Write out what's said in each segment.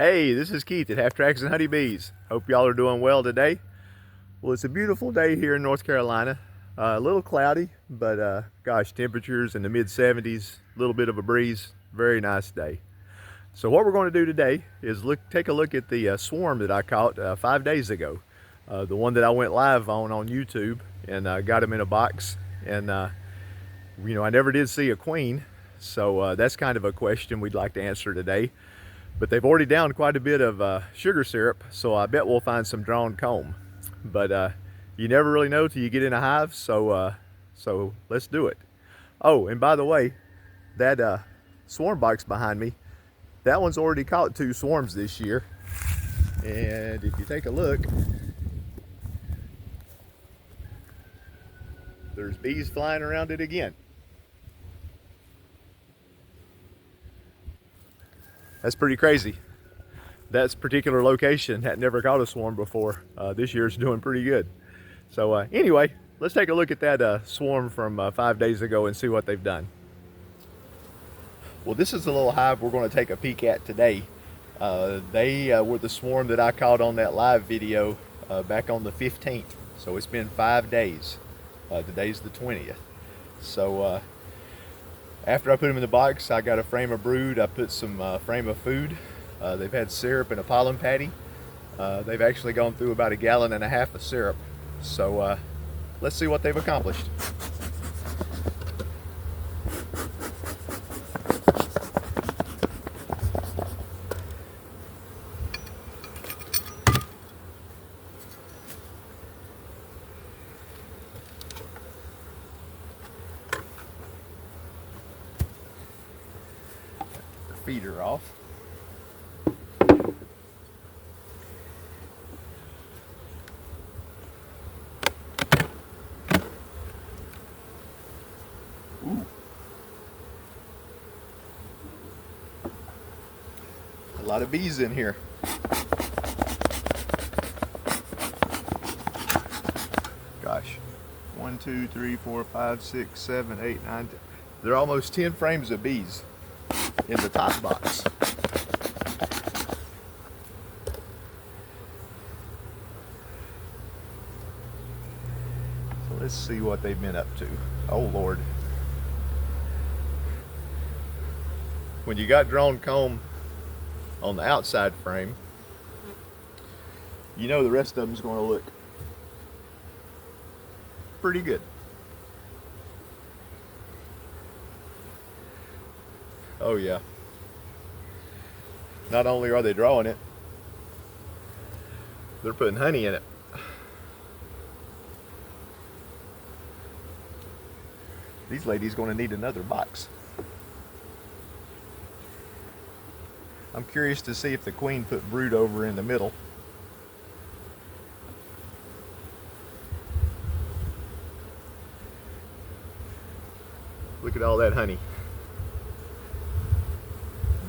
Hey, this is Keith at Half Tracks and Honeybees. Hope y'all are doing well today. Well, it's a beautiful day here in North Carolina. A little cloudy, but gosh, temperatures in the mid 70s, a little bit of a breeze. Very nice day. So what we're going to do today is take a look at the swarm that I caught 5 days ago. The one that I went live on YouTube and got them in a box. And I never did see a queen, so that's kind of a question we'd like to answer today. But they've already downed quite a bit of sugar syrup, so I bet we'll find some drawn comb. But you never really know till you get in a hive, so let's do it. Oh, and by the way, that swarm box behind me, that one's already caught 2 swarms this year. And if you take a look, there's bees flying around it again. That's pretty crazy. That particular location had never caught a swarm before. This year's doing pretty good. So anyway, let's take a look at that swarm from 5 days ago and see what they've done. Well, this is the little hive we're going to take a peek at today. They were the swarm that I caught on that live video back on the 15th. So it's been 5 days. Today's the 20th. So after I put them in the box, I got a frame of brood. I put some frame of food. They've had syrup and a pollen patty. They've actually gone through about 1.5 gallons of syrup. So let's see what they've accomplished. Feeder off. Ooh. A lot of bees in here. Gosh. 1, 2, 3, 4, 5, 6, 7, 8, 9, 10. There are almost 10 frames of bees in the top box. So let's see what they've been up to. Oh Lord. When you got drawn comb on the outside frame, you know the rest of them's going to look pretty good. Oh yeah. Not only are they drawing it, they're putting honey in it. These ladies going to need another box. I'm curious to see if the queen put brood over in the middle. Look at all that honey.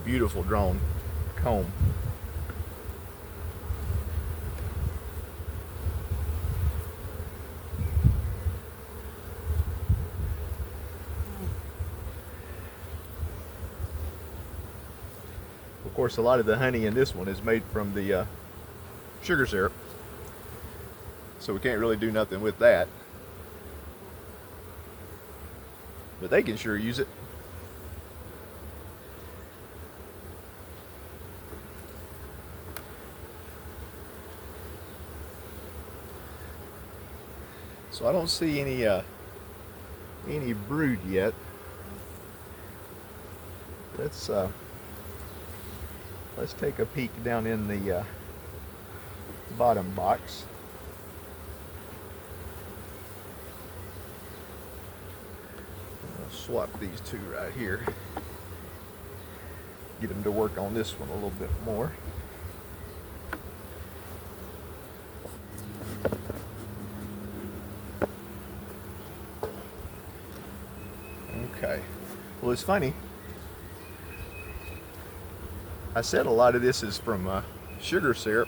Beautiful drawn comb. Of course, a lot of the honey in this one is made from the sugar syrup, so we can't really do nothing with that. But they can sure use it. So I don't see any brood yet. Let's take a peek down in the bottom box. I'll swap these 2 right here. Get them to work on this one a little bit more. Okay. Well, it's funny. I said a lot of this is from sugar syrup,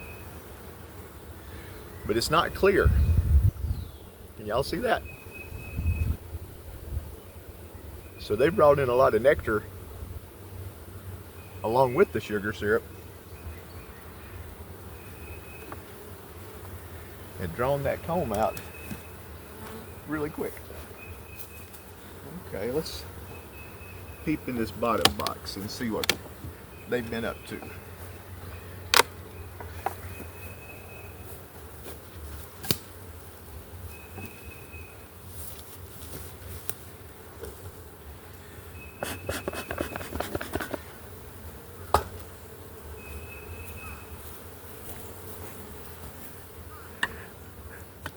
but it's not clear. Can y'all see that? So they brought in a lot of nectar along with the sugar syrup, and drawn that comb out really quick. Okay, let's peep in this bottom box and see what they've been up to.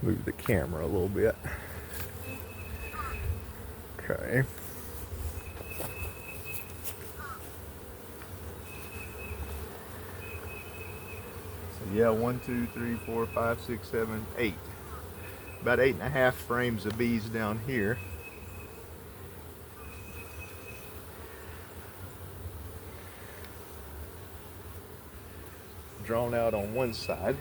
Move the camera a little bit. Okay. So yeah, 1, 2, 3, 4, 5, 6, 7, 8. About 8.5 frames of bees down here. Drawn out on one side.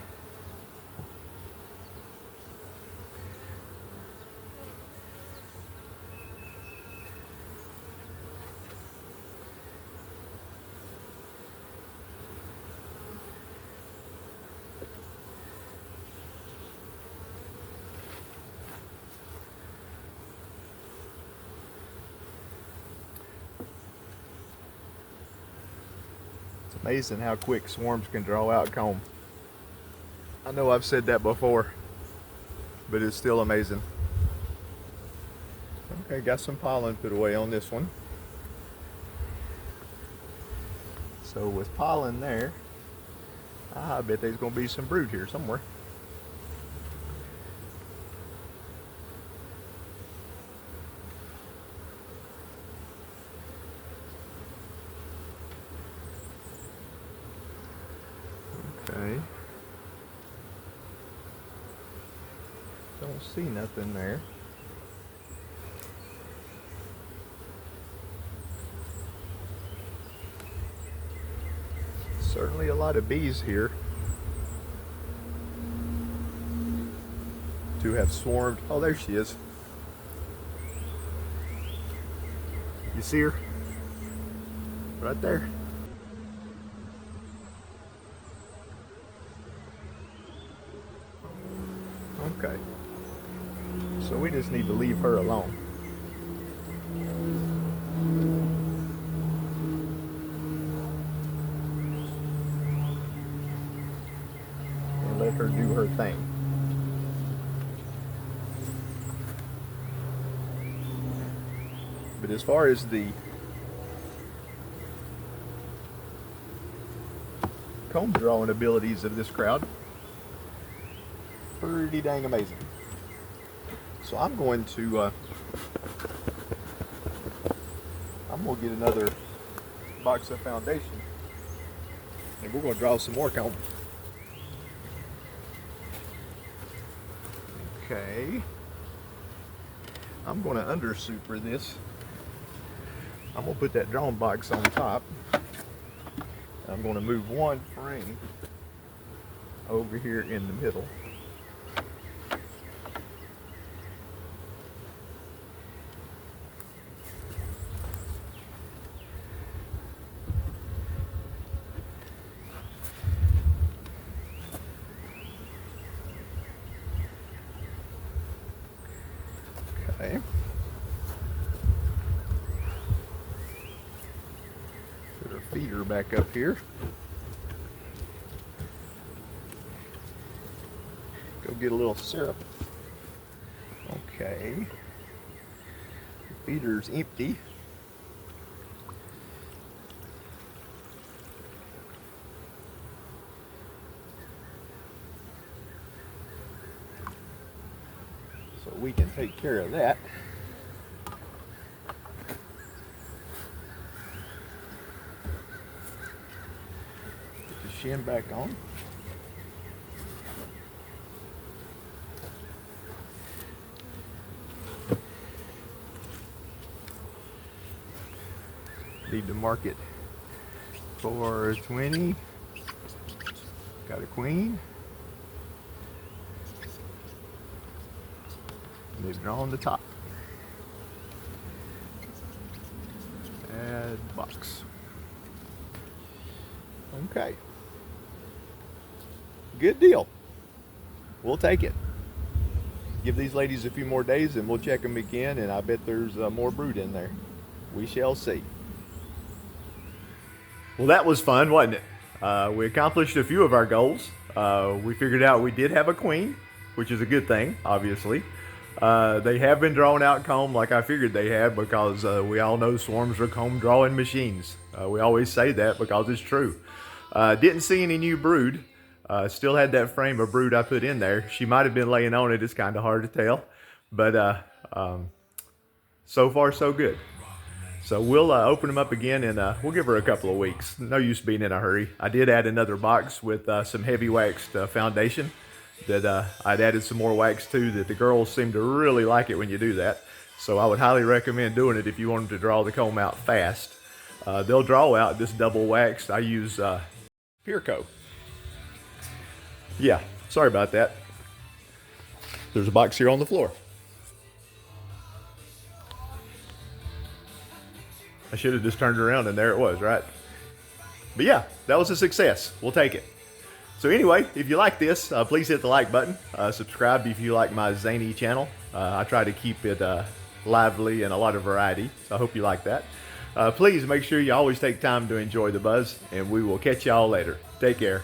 Amazing how quick swarms can draw out comb. I know I've said that before, but it's still amazing. Okay, got some pollen put away on this one. So with pollen there, I bet there's going to be some brood here somewhere. Okay. Don't see nothing there. Certainly a lot of bees here to have swarmed. Oh, there she is. You see her? Right there. Okay. So we just need to leave her alone. And let her do her thing. But as far as the comb drawing abilities of this crowd, pretty dang amazing. So I'm going to get another box of foundation, and we're going to draw some more comb. Okay, I'm going to under super this. I'm going to put that drawing box on top. I'm going to move one frame over here in the middle. Okay. Put our feeder back up here. Go get a little syrup. Okay. The feeder's empty. So we can take care of that. Get the shim back on. Need to mark it for 20. Got a queen. And they've drawn the top. Add box. Okay. Good deal. we'll take it. Give these ladies a few more days and we'll check them again, and I bet there's more brood in there. We shall see. Well, that was fun, wasn't it? We accomplished a few of our goals. We figured out we did have a queen, which is a good thing, obviously. They have been drawn out comb like I figured they had, because we all know swarms are comb drawing machines. We always say that because it's true. Didn't see any new brood. Still had that frame of brood I put in there. She might have been laying on it. It's kind of hard to tell. But so far, so good. So we'll open them up again, and we'll give her a couple of weeks. No use being in a hurry. I did add another box with some heavy waxed foundation that I'd added some more wax to, that the girls seem to really like it when you do that. So I would highly recommend doing it if you want them to draw the comb out fast. They'll draw out this double waxed. I use Pierco. Yeah, sorry about that. There's a box here on the floor. I should have just turned around and there it was, right? But yeah, that was a success. We'll take it. So anyway, if you like this, please hit the like button. Subscribe if you like my zany channel. I try to keep it lively and a lot of variety. So I hope you like that. Please make sure you always take time to enjoy the buzz, and we will catch y'all later. Take care.